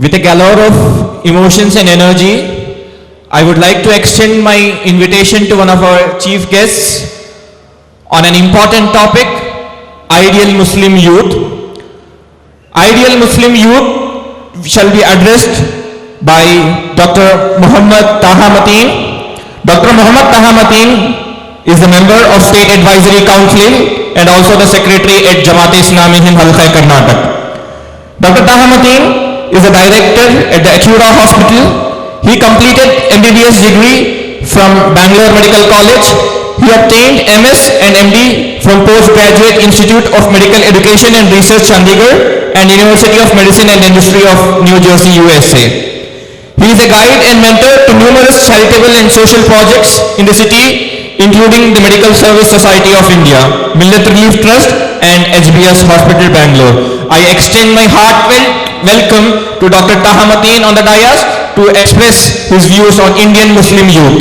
With a galore of emotions and energy, I would like to extend my invitation to one of our chief guests on an important topic, ideal Muslim youth. Ideal Muslim youth shall be addressed by Dr. Muhammad Taha Mateen. Dr. Muhammad Taha Mateen is a member of State Advisory Council and also the Secretary at Jamaat-e-Islami Hind Halqa Karnataka. Dr. Taha Mateen is a director at the Achura Hospital. He completed MBBS degree from Bangalore Medical College. He obtained MS and MD from Postgraduate Institute of Medical Education and Research, Chandigarh, and University of Medicine and Industry of New Jersey, USA. He is a guide and mentor to numerous charitable and social projects in the city, including the Medical Service Society of India, Millet Relief Trust, and HBS Hospital, Bangalore. I extend my heartfelt welcome to Dr. Taha Mateen on the dais to express his views on Indian Muslim youth.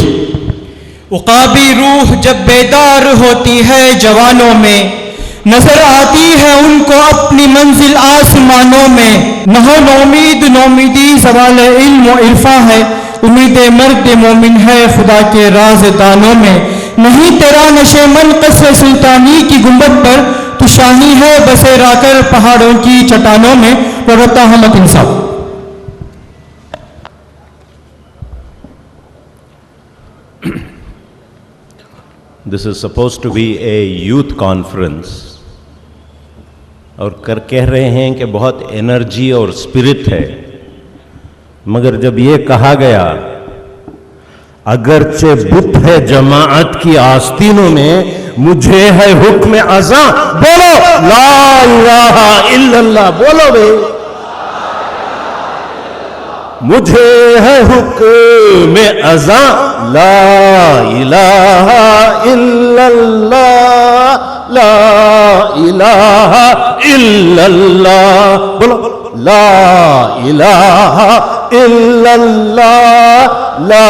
عقابی روح جب بیدار ہوتی ہے جوانوں میں، نظر آتی ہے ان کو اپنی منزل آسمانوں میں. نہ ہو نومید نومیدی زوال علم و عرفاں ہے، امید مرد مومن ہے خدا کے راز دانوں میں. نہیں تیرا نشے من قصر سلطانی کی گنبد پر، تو شاہی ہے بسیرا کر پہاڑوں کی چٹانوں میں. ڈاکٹر طاہا متین صاحب. This is supposed to be a youth conference اور کہہ رہے ہیں کہ بہت انرجی اور اسپرٹ ہے، مگر جب یہ کہا گیا اگرچہ بت ہے جماعت کی آستینوں میں، مجھے ہے حکم ازاں. بولو لا الہ الا اللہ، بولو بھائی. مجھے ہے حکم ازاں لا الہ الا اللہ، لا الہ الا اللہ. بولو لا الہ الا اللہ، لا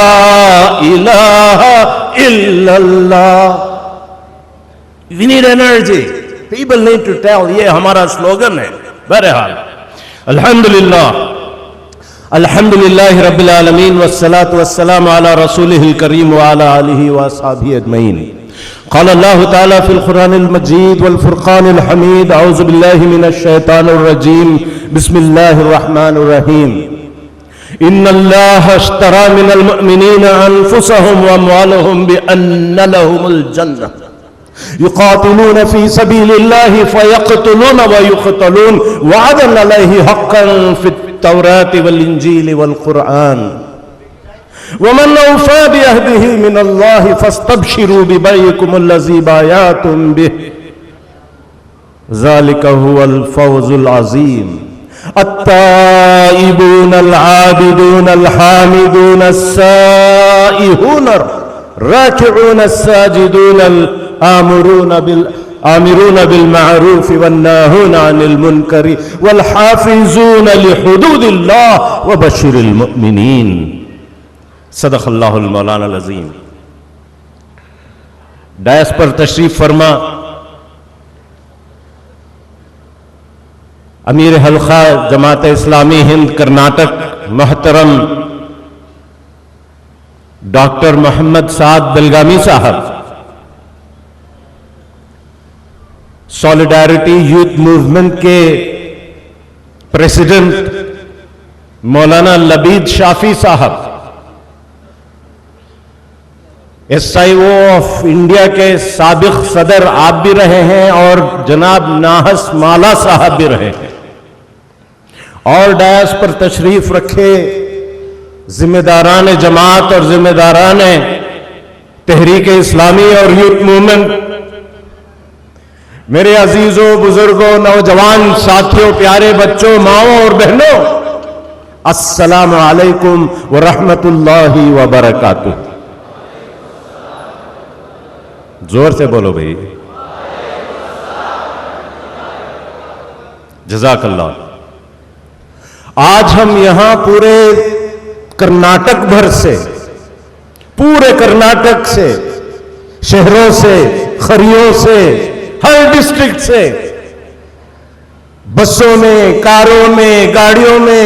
الہ الا اللہ. We need energy. People need to tell. یہ ہمارا سلوگن ہے. بہرحال الحمدللہ الحمدللہ رب العالمین والصلاة والسلام على رسوله الكریم وعلى آلہ واصحابہ اجمعین. قال اللہ تعالی فی القرآن المجید والفرقان الحمید. اعوذ باللہ من الشیطان الرجیم. بسم اللہ الرحمن الرحیم. ان اللہ اشترى من المؤمنین انفسهم واموالهم بأن لهم الجنہ يقاتلون في سبيل الله فيقتلون ويقتلون وعدا عليه حقا في التوراة والإنجيل والقرآن ومن أوفى بعهده من الله فاستبشروا ببيعكم الذي بايعتم به ذلك هو الفوز العظيم. التائبون العابدون الحامدون السائحون الراكعون الساجدون الآمرون بالمعروف والناهون عن المنكر والحافظون لحدود الله وبشر المؤمنين. صدق اللہ المولانا العظیم. ڈائس پر تشریف فرما امیر حلقہ جماعت اسلامی ہند کرناٹک محترم ڈاکٹر محمد سعد بلگامی صاحب، سولیڈیرٹی یوتھ موومنٹ کے پریزیڈنٹ مولانا لبید شافی صاحب، S I O of India کے سابق صدر آپ بھی رہے ہیں اور جناب ناہس مالا صاحب بھی رہے ہیں، اور ڈائس پر تشریف رکھے ذمہ داران جماعت اور ذمہ داران تحریک اسلامی اور یوتھ موومنٹ، میرے عزیزوں، بزرگوں، نوجوان ساتھیوں، پیارے بچوں، ماؤں اور بہنوں، السلام علیکم ورحمۃ اللہ وبرکاتہ. زور سے بولو بھائی. جزاک اللہ. آج ہم یہاں پورے کرناٹک بھر سے، پورے کرناٹک سے، شہروں سے، خریوں سے، ہر ڈسٹرکٹ سے، بسوں میں، کاروں میں، گاڑیوں میں،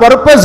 purpose,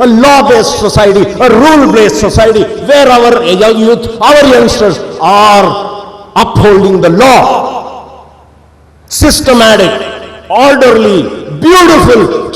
a law based society, a rule based society where our youth, our youngsters are upholding the law, systematic, orderly, beautiful.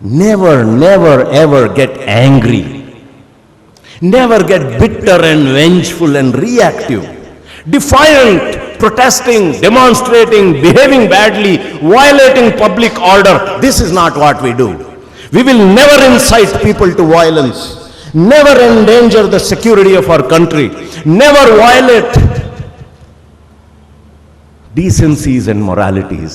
never ever get angry, never get bitter and vengeful and reactive, defiant, protesting, demonstrating, behaving badly, violating public order. This is not what we do. We will never incite people to violence, never endanger the security of our country, never violate decencies and moralities.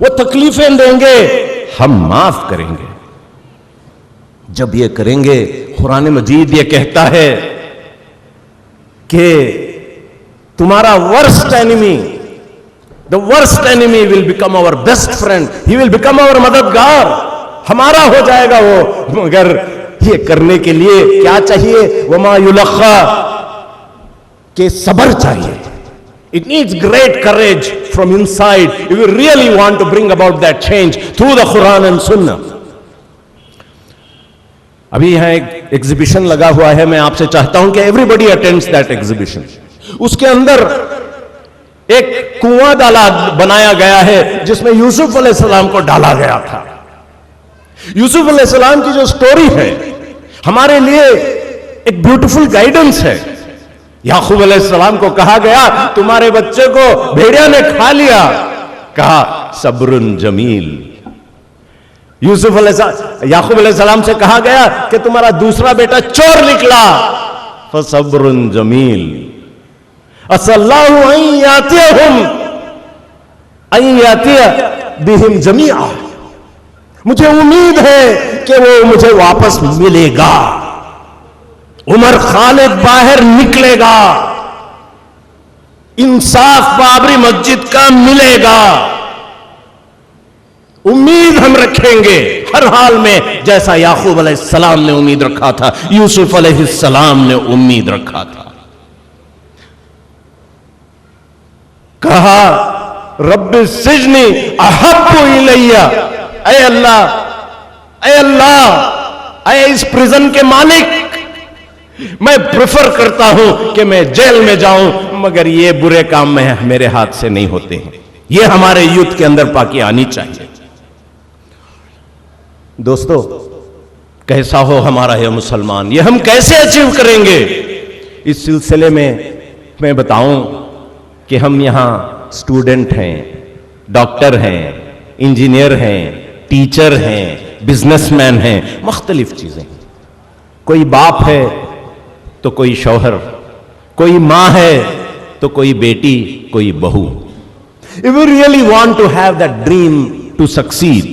وہ تکلیفیں دیں گے، ہم معاف کریں گے. جب یہ کریں گے، قرآن مجید یہ کہتا ہے کہ تمہارا worst enemy, the worst enemy will become our best friend, he will become our مددگار، ہمارا ہو جائے گا وہ. مگر یہ کرنے کے لیے کیا چاہیے؟ وما یلقا، کہ صبر چاہیے. It needs great courage from inside if you really want to bring about that change through the Quran and Sunnah. ابھی یہاں ایک ایگزیبیشن لگا ہوا ہے، میں آپ سے چاہتا ہوں کہ everybody attends that exhibition. اس کے اندر ایک کنواں بنایا گیا ہے جس میں یوسف علیہ السلام کو ڈالا گیا تھا. یوسف علیہ السلام کی جو سٹوری ہے ہمارے لیے ایک بیوٹیفل گائیڈنس ہے. یعقوب علیہ السلام کو کہا گیا تمہارے بچے کو بھیڑیا نے کھا لیا، کہا صبر جمیل. یوسف یعقوب علیہ السلام سے کہا گیا کہ تمہارا دوسرا بیٹا چور نکلا، فصبر جمیل. عسى الله أن يأتي بهم جميعا، مجھے امید ہے کہ وہ مجھے واپس ملے گا. عمر خالد باہر نکلے گا، انصاف بابری مسجد کا ملے گا. امید ہم رکھیں گے ہر حال میں، جیسا یعقوب علیہ السلام نے امید رکھا تھا، یوسف علیہ السلام نے امید رکھا تھا. کہا رب السجن احب الی، اے اللہ، اے اللہ، اے اس پریزن کے مالک، میں پریفر کرتا ہوں کہ میں جیل میں جاؤں، مگر یہ برے کام میں میرے ہاتھ سے نہیں ہوتے ہیں. یہ ہمارے یوتھ کے اندر پاکی آنی چاہیے. دوستو، کیسا ہو ہمارا یہ مسلمان، یہ ہم کیسے اچیو کریں گے؟ اس سلسلے میں بتاؤں کہ ہم یہاں اسٹوڈنٹ ہیں، ڈاکٹر ہیں، انجینئر ہیں، ٹیچر ہیں، بزنس مین ہیں، مختلف چیزیں. کوئی باپ ہے تو کوئی شوہر، کوئی ماں ہے تو کوئی بیٹی، کوئی بہو. If we really want to have that dream to succeed,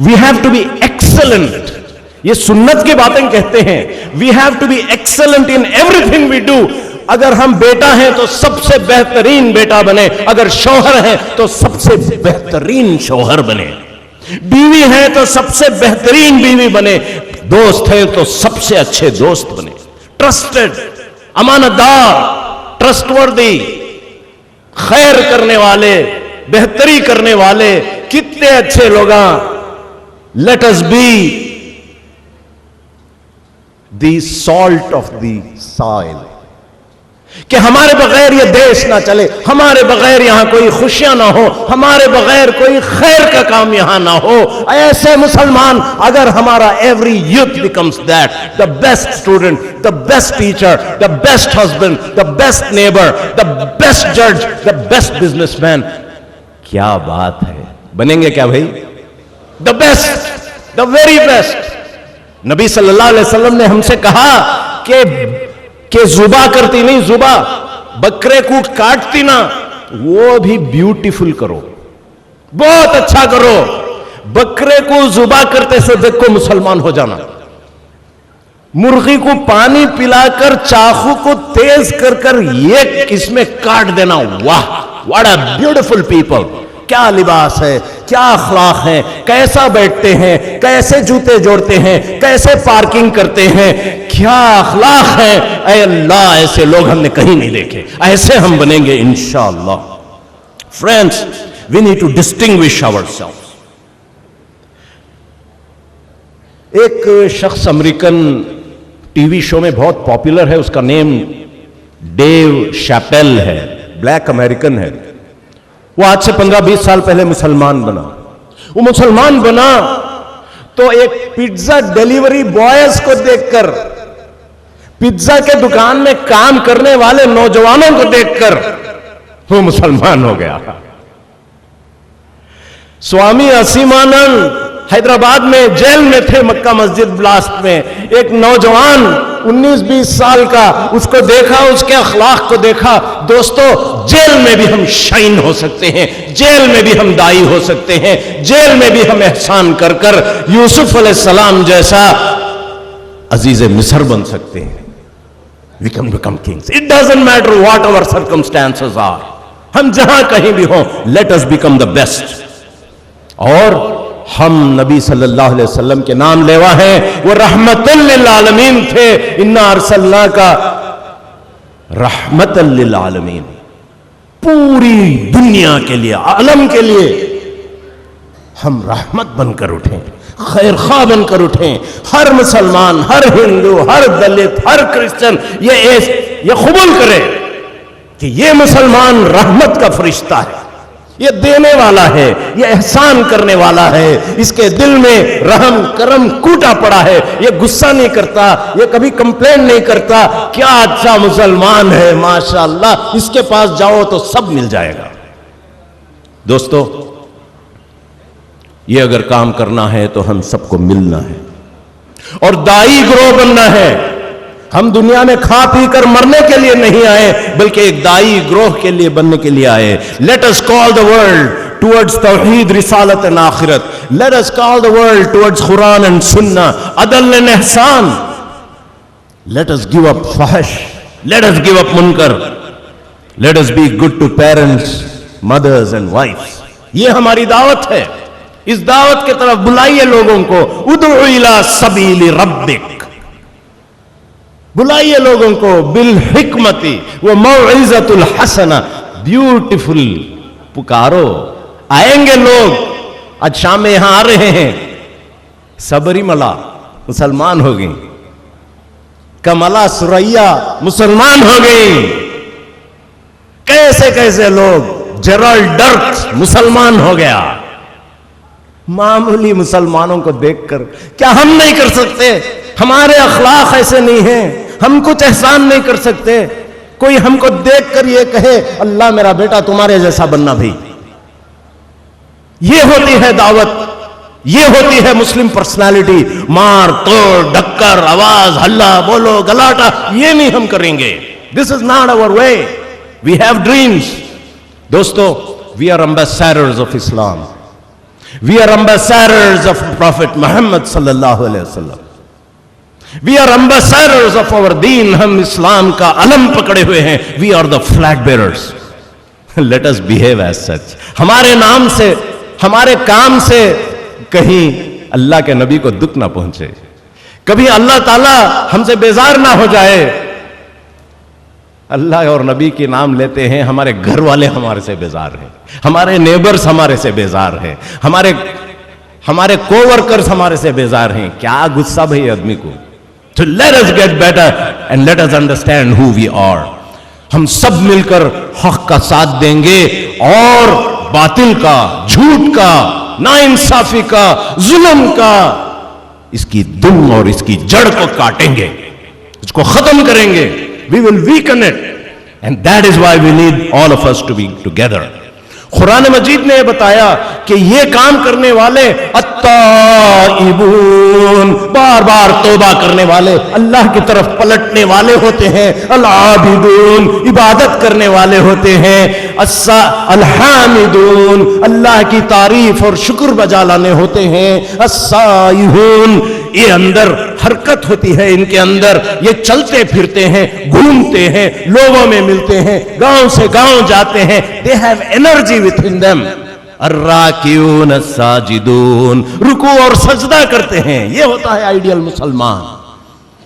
we have to be excellent. یہ سنت کی باتیں کہتے ہیں. We have to be excellent in everything we do. اگر ہم بیٹا ہیں تو سب سے بہترین بیٹا بنے، اگر شوہر ہیں تو سب سے بہترین شوہر بنے، بیوی ہیں تو سب سے بہترین بیوی بنے، دوست ہیں تو سب سے اچھے دوست بنے. ٹرسٹڈ، امانت دار، ٹرسٹ وردی، خیر کرنے والے، بہتری کرنے والے، کتنے اچھے لوگ ہیں. Let us be the salt of the soil. کہ ہمارے بغیر یہ دیش نہ چلے، ہمارے بغیر یہاں کوئی خوشیاں نہ ہو، ہمارے بغیر کوئی خیر کا کام یہاں نہ ہو. ایسے مسلمان اگر ہمارا every youth becomes that, the best student, the best teacher, the best husband, the best neighbor, the best judge, the best businessman. کیا بات ہے، بنیں گے کیا بھائی؟ the best, the very best. نبی صلی اللہ علیہ وسلم نے ہم سے کہا کہ زبا کرتی نہیں، زبا بکرے کو کاٹتی نا، وہ بھی بیوٹیفل کرو، بہت اچھا کرو. بکرے کو زبا کرتے سے دیکھو مسلمان ہو جانا. مرغی کو پانی پلا کر چاقو کو تیز کر کر یہ اس میں کاٹ دینا، واہ واٹ اے بیوٹیفل پیپل. کیا لباس ہے، کیا اخلاق ہیں، کیسا بیٹھتے ہیں، کیسے جوتے جوڑتے ہیں، کیسے پارکنگ کرتے ہیں، کیا اخلاق ہیں. اے اللہ، ایسے لوگ ہم نے کہیں نہیں دیکھے. ایسے ہم بنیں گے انشاءاللہ. Friends, we need to distinguish ourselves. ایک شخص امریکن ٹی وی شو میں بہت پاپولر ہے، اس کا نیم ڈیو شیپل ہے، بلیک امریکن ہے. وہ آج سے 15-20 سال پہلے مسلمان بنا. وہ مسلمان بنا تو ایک پیزا ڈیلیوری بوائز کو دیکھ کر، پیزا کے دکان میں کام کرنے والے نوجوانوں کو دیکھ کر وہ مسلمان ہو گیا. سوامی اسیمانند حیدرآباد میں جیل میں تھے مکہ مسجد بلاسٹ میں. ایک نوجوان 19-20 سال کا, اس کو دیکھا, اس کے اخلاق کو دیکھا. دوستو, جیل میں بھی ہم شائن ہو سکتے ہیں, جیل میں بھی ہم دائی ہو سکتے ہیں, جیل میں بھی ہم احسان کر کر یوسف علیہ السلام جیسا عزیز مصر بن سکتے ہیں. We can become kings. It doesn't matter what our circumstances are. ہم جہاں کہیں بھی ہوں, let us become the best. اور ہم نبی صلی اللہ علیہ وسلم کے نام لیوا ہیں, وہ رحمت للعالمین تھے. انا ارسلناک رحمت للعالمین, پوری دنیا کے لیے, عالم کے لیے ہم رحمت بن کر اٹھیں, خیر خواہ بن کر اٹھیں. ہر مسلمان, ہر ہندو, ہر دلت, ہر کرسچن یہ قبول کرے کہ یہ مسلمان رحمت کا فرشتہ ہے, یہ دینے والا ہے, یہ احسان کرنے والا ہے, اس کے دل میں رحم کرم کوٹا پڑا ہے, یہ غصہ نہیں کرتا, یہ کبھی کمپلین نہیں کرتا. کیا اچھا مسلمان ہے, ماشاءاللہ, اس کے پاس جاؤ تو سب مل جائے گا. دوستو, یہ اگر کام کرنا ہے تو ہم سب کو ملنا ہے اور دائی گروہ بننا ہے. ہم دنیا میں کھا پی کر مرنے کے لیے نہیں آئے, بلکہ ایک دائی گروہ کے لیے بننے کے لیے آئے. Let us call the world towards توحید, رسالت and آخرت. Let us call the world towards Quran and Sunnah, عدل and Ehsan. Let us give up فحش, let us give up منکر. Let us be good to parents, mothers and wives. یہ ہماری دعوت ہے. اس دعوت کی طرف بلائیے لوگوں کو. ادعو الی سبیل ربک, بلائیے لوگوں کو بالحکمتی و موعظۃ الحسنہ, بیوٹیفل. پکارو, آئیں گے لوگ. آج شام میں یہاں آ رہے ہیں. صبری ملا مسلمان ہو گئی, کملا سریا مسلمان ہو گئی, کیسے کیسے لوگ. جیرالڈ ڈرک مسلمان ہو گیا. معمولی مسلمانوں کو دیکھ کر کیا ہم نہیں کر سکتے؟ ہمارے اخلاق ایسے نہیں ہیں, ہم کچھ احسان نہیں کر سکتے. کوئی ہم کو دیکھ کر یہ کہے اللہ میرا بیٹا تمہارے جیسا بننا بھی. یہ ہوتی ہے دعوت, یہ ہوتی ہے مسلم پرسنالٹی. مار توڑ, ڈکر, آواز, ہلا بولو, گلاٹا, یہ نہیں ہم کریں گے. This is not our way. We have dreams. دوستو, we are ambassadors of Islam. We are ambassadors of Prophet Muhammad sallallahu alaihi wasallam. We are ambassadors of our deen. ہم اسلام کا علم پکڑے ہوئے ہیں. We are the flag bearers. Let us behave as such. ہمارے نام سے, ہمارے کام سے کہیں اللہ کے نبی کو دکھ نہ پہنچے, کبھی اللہ تعالیٰ ہم سے بیزار نہ ہو جائے. اللہ اور نبی کے نام لیتے ہیں, ہمارے گھر والے ہمارے سے بیزار ہیں, ہمارے نیبرز ہمارے سے بیزار ہیں, ہمارے کوورکرز ہمارے سے بیزار ہیں. کیا غصہ بھائی آدمی کو. So let us get better and let us understand who we are. ہم سب مل کر حق کا ساتھ دیں گے اور باطل کا, جھوٹ کا, ناانصافی کا, ظلم کا, اس کی دم اور اس کی جڑ کو کاٹیں گے, اس کو ختم کریں گے. We will weaken it, and that is why we need all of us to be together. قرآن مجید نے یہ بتایا کہ یہ کام کرنے والے التائبون, بار بار توبہ کرنے والے, اللہ کی طرف پلٹنے والے ہوتے ہیں. العابدون, عبادت کرنے والے ہوتے ہیں. الحامدون, اللہ کی تعریف اور شکر بجا لانے ہوتے ہیں. السائحون, یہ اندر حرکت ہوتی ہے ان کے اندر, یہ چلتے پھرتے ہیں, گھومتے ہیں, لوگوں میں ملتے ہیں, گاؤں سے گاؤں جاتے ہیں. They have energy within them. الراکعون الساجدون, رکوع اور سجدہ کرتے ہیں. یہ ہوتا ہے آئیڈیل مسلمان.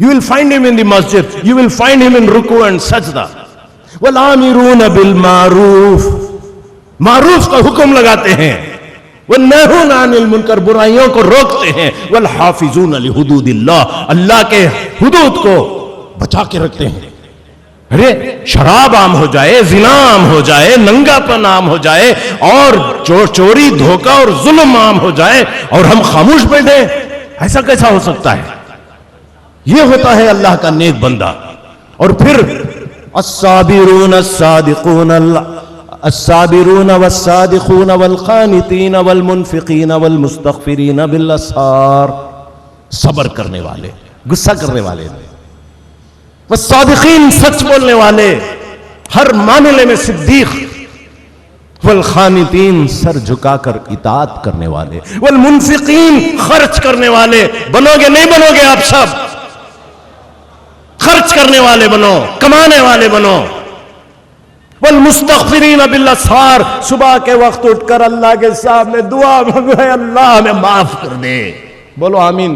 You will find him in the masjid, you will find him in رکوع and سجدہ. والآمرون بالمعروف, معروف کا حکم لگاتے ہیں. والناہون عن المنکر, برائیوں کو روکتے ہیں. والحافظون لحدود اللہ, اللہ کے حدود کو بچا کے رکھتے ہیں. ارے شراب عام ہو جائے, زنا عام ہو جائے, ننگا پن عام ہو جائے, اور چوری, دھوکہ اور ظلم عام ہو جائے, اور ہم خاموش بیٹھے, ایسا کیسا ہو سکتا ہے؟ یہ ہوتا ہے اللہ کا نیک بندہ. اور پھر الصابرون الصادقون الصابرون والصادقون والقانتین والمنفقین والمستغفرین بالاسحار. صبر کرنے والے، غصہ کرنے والے نہیں. والصادقین، سچ بولنے والے، ہر معاملے میں صدیق. والخانتین، سر جھکا کر اطاعت کرنے والے. والمنفقین، خرچ کرنے والے. بنو گے نہیں بنو گے آپ سب؟ خرچ کرنے والے بنو، کمانے والے بنو. والمستغفرین بالاسحار، صبح کے وقت اٹھ کر اللہ کے سامنے دعا مانگو، اے اللہ ہمیں معاف کر دے. بولو آمین.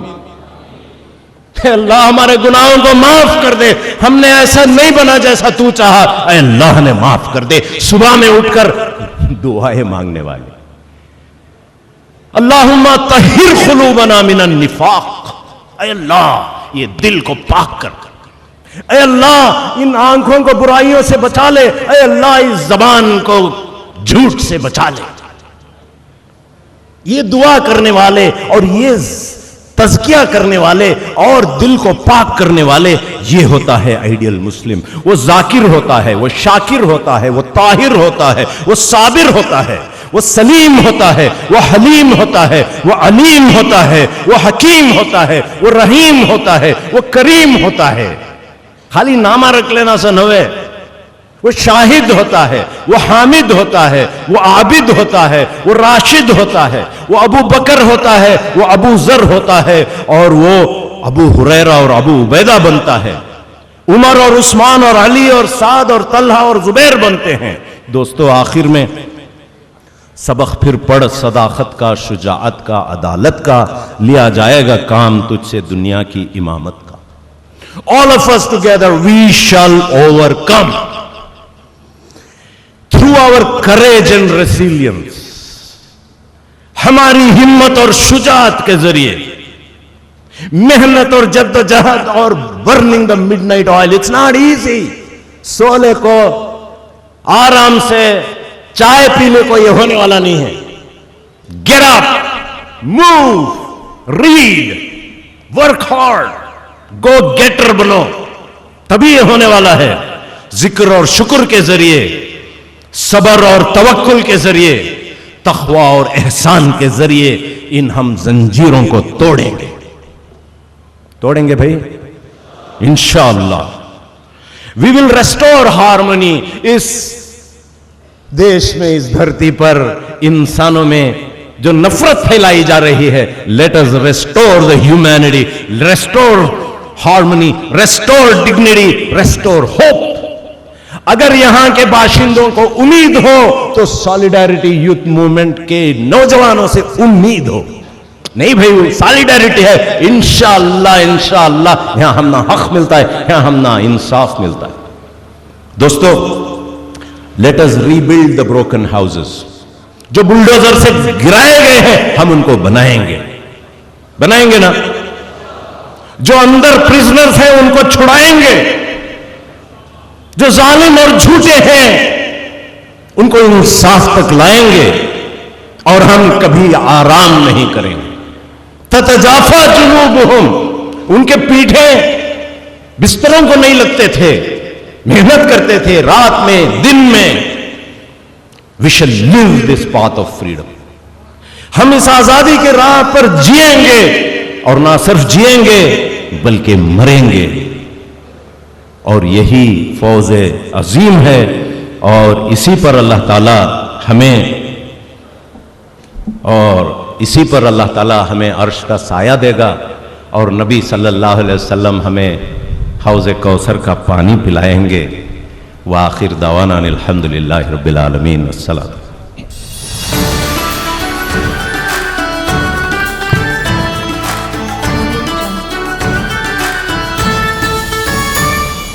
اے اللہ ہمارے گناہوں کو معاف کر دے، ہم نے ایسا نہیں بنا جیسا تو چاہا، اے اللہ نے معاف کر دے. صبح میں اٹھ کر دعائیں مانگنے والے. اللہم طہر قلوبنا من النفاق، اے اللہ یہ دل کو پاک کر. اے اللہ ان آنکھوں کو برائیوں سے بچا لے. اے اللہ اس زبان کو جھوٹ سے بچا لے. یہ دعا کرنے والے اور یہ تزکیہ کرنے والے اور دل کو پاک کرنے والے، یہ ہوتا ہے آئیڈیل مسلم. وہ ذاکر ہوتا ہے، وہ شاکر ہوتا ہے، وہ طاہر ہوتا ہے، وہ صابر ہوتا ہے، وہ سلیم ہوتا ہے، وہ حلیم ہوتا ہے، وہ علیم ہوتا ہے، وہ حکیم ہوتا ہے، وہ رحیم ہوتا ہے، وہ کریم ہوتا ہے. خالی نامہ رکھ لینا سے نوے. وہ شاہد ہوتا ہے، وہ حامد ہوتا ہے، وہ عابد ہوتا ہے، وہ راشد ہوتا ہے، وہ ابو بکر ہوتا ہے، وہ ابو ذر ہوتا ہے، اور وہ ابو ہریرہ اور ابو عبیدہ بنتا ہے. عمر اور عثمان اور علی اور سعد اور طلحہ اور زبیر بنتے ہیں. دوستو آخر میں سبق پھر پڑھ، صداقت کا، شجاعت کا، عدالت کا. لیا جائے گا کام تجھ سے دنیا کی امامت کا. All of us together we shall overcome through our courage and resilience. ہماری ہمت اور شجاعت کے ذریعے، محنت اور جد و جہد اور burning the midnight oil. It's not easy. سولے کو آرام سے چائے پینے کو یہ ہونے والا نہیں ہے. Get up, move, read, work hard. گو گیٹر بنو، تبھی یہ ہونے والا ہے. ذکر اور شکر کے ذریعے، صبر اور توکل کے ذریعے، تقوی اور احسان کے ذریعے ان ہم زنجیروں کو توڑیں گے. توڑیں گے بھائی انشاءاللہ. وی ول ریسٹور ہارمونی. اس دیش میں، اس دھرتی پر انسانوں میں جو نفرت پھیلائی جا رہی ہے، let us restore the humanity, restore harmony, restore dignity, restore hope. اگر یہاں کے باشندوں کو امید ہو تو سالیڈیرٹی یوتھ موومنٹ کے نوجوانوں سے امید ہو. نہیں بھائی سالیڈیرٹی ہے، انشاءاللہ انشاءاللہ یہاں ہم نہ حق ملتا ہے، یہاں ہم نہ انصاف ملتا ہے. دوستو let us rebuild the broken houses. جو بلڈوزر سے گرائے گئے ہیں ہم ان کو بنائیں گے. بنائیں گے نا؟ جو اندر پرزنرز ہیں ان کو چھڑائیں گے. جو ظالم اور جھوٹے ہیں ان کو انصاف تک لائیں گے. اور ہم کبھی آرام نہیں کریں گے. تتجافا جنوبہم، ان کے پیٹھیں بستروں کو نہیں لگتے تھے، محنت کرتے تھے رات میں دن میں. We shall live this path of freedom. ہم اس آزادی کے راہ پر جیئیں گے، اور نہ صرف جیئیں گے بلکہ مریں گے. اور یہی فوز عظیم ہے، اور اسی پر اللہ تعالی ہمیں عرش کا سایہ دے گا. اور نبی صلی اللہ علیہ وسلم ہمیں حوض کوثر کا پانی پلائیں گے. وآخر دعوانا الحمدللہ رب العالمین. السلام.